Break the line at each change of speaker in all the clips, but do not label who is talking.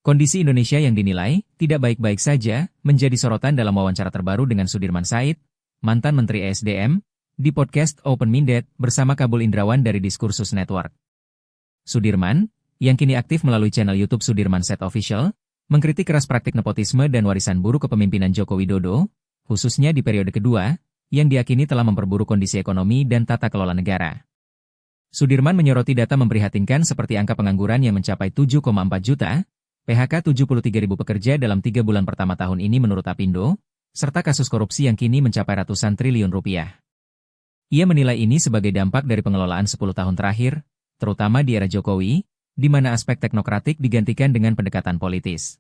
Kondisi Indonesia yang dinilai tidak baik-baik saja menjadi sorotan dalam wawancara terbaru dengan Sudirman Said, mantan Menteri ESDM, di podcast Open Minded bersama Kabul Indrawan dari Diskursus Network. Sudirman, yang kini aktif melalui channel YouTube Sudirman Said Official, mengkritik keras praktik nepotisme dan warisan buruk kepemimpinan Joko Widodo, khususnya di periode kedua, yang diakini telah memperburuk kondisi ekonomi dan tata kelola negara. Sudirman menyoroti data memprihatinkan seperti angka pengangguran yang mencapai 7,4 juta, PHK 73.000 pekerja dalam 3 bulan pertama tahun ini menurut Apindo, serta kasus korupsi yang kini mencapai ratusan triliun rupiah. Ia menilai ini sebagai dampak dari pengelolaan 10 tahun terakhir, terutama di era Jokowi, di mana aspek teknokratik digantikan dengan pendekatan politis.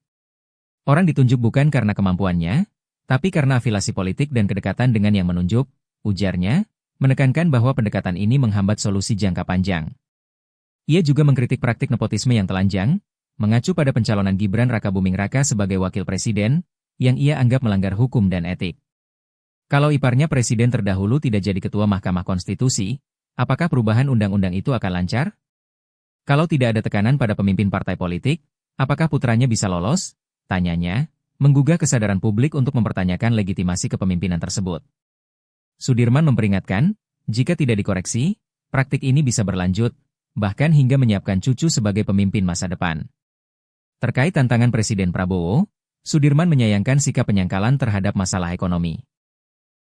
Orang ditunjuk bukan karena kemampuannya, tapi karena afiliasi politik dan kedekatan dengan yang menunjuk, ujarnya, menekankan bahwa pendekatan ini menghambat solusi jangka panjang. Ia juga mengkritik praktik nepotisme yang telanjang, mengacu pada pencalonan Gibran Rakabuming Raka sebagai wakil presiden, yang ia anggap melanggar hukum dan etik. Kalau iparnya presiden terdahulu tidak jadi ketua Mahkamah Konstitusi, apakah perubahan undang-undang itu akan lancar? Kalau tidak ada tekanan pada pemimpin partai politik, apakah putranya bisa lolos? Tanyanya, menggugah kesadaran publik untuk mempertanyakan legitimasi kepemimpinan tersebut. Sudirman memperingatkan, jika tidak dikoreksi, praktik ini bisa berlanjut, bahkan hingga menyiapkan cucu sebagai pemimpin masa depan. Terkait tantangan Presiden Prabowo, Sudirman menyayangkan sikap penyangkalan terhadap masalah ekonomi.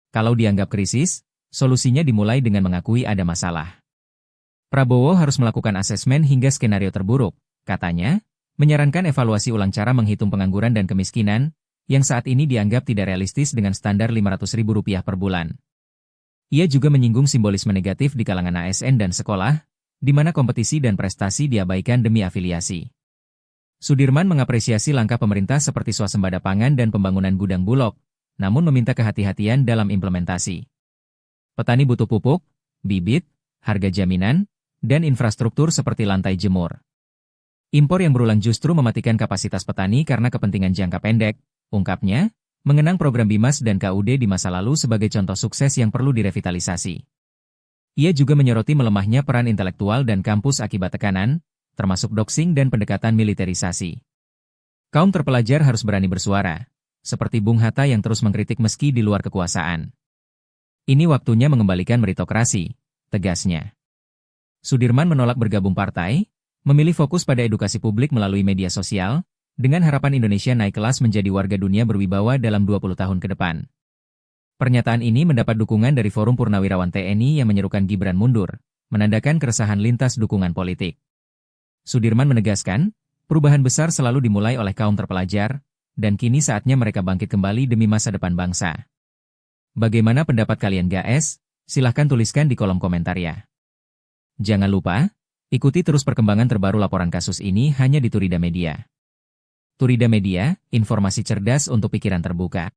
Kalau dianggap krisis, solusinya dimulai dengan mengakui ada masalah. Prabowo harus melakukan asesmen hingga skenario terburuk, katanya, menyarankan evaluasi ulang cara menghitung pengangguran dan kemiskinan, yang saat ini dianggap tidak realistis dengan standar Rp500.000 per bulan. Ia juga menyinggung simbolisme negatif di kalangan ASN dan sekolah, di mana kompetisi dan prestasi diabaikan demi afiliasi. Sudirman mengapresiasi langkah pemerintah seperti swasembada pangan dan pembangunan gudang Bulog, namun meminta kehati-hatian dalam implementasi. Petani butuh pupuk, bibit, harga jaminan, dan infrastruktur seperti lantai jemur. Impor yang berulang justru mematikan kapasitas petani karena kepentingan jangka pendek, ungkapnya, mengenang program BIMAS dan KUD di masa lalu sebagai contoh sukses yang perlu direvitalisasi. Ia juga menyoroti melemahnya peran intelektual dan kampus akibat tekanan, termasuk doxing dan pendekatan militerisasi. Kaum terpelajar harus berani bersuara, seperti Bung Hatta yang terus mengkritik meski di luar kekuasaan. Ini waktunya mengembalikan meritokrasi, tegasnya. Sudirman menolak bergabung partai, memilih fokus pada edukasi publik melalui media sosial, dengan harapan Indonesia naik kelas menjadi warga dunia berwibawa dalam 20 tahun ke depan. Pernyataan ini mendapat dukungan dari Forum Purnawirawan TNI yang menyerukan Gibran mundur, menandakan keresahan lintas dukungan politik. Sudirman menegaskan, perubahan besar selalu dimulai oleh kaum terpelajar, dan kini saatnya mereka bangkit kembali demi masa depan bangsa. Bagaimana pendapat kalian guys? Silahkan tuliskan di kolom komentar ya. Jangan lupa, ikuti terus perkembangan terbaru laporan kasus ini hanya di Turida Media. Turida Media, informasi cerdas untuk pikiran terbuka.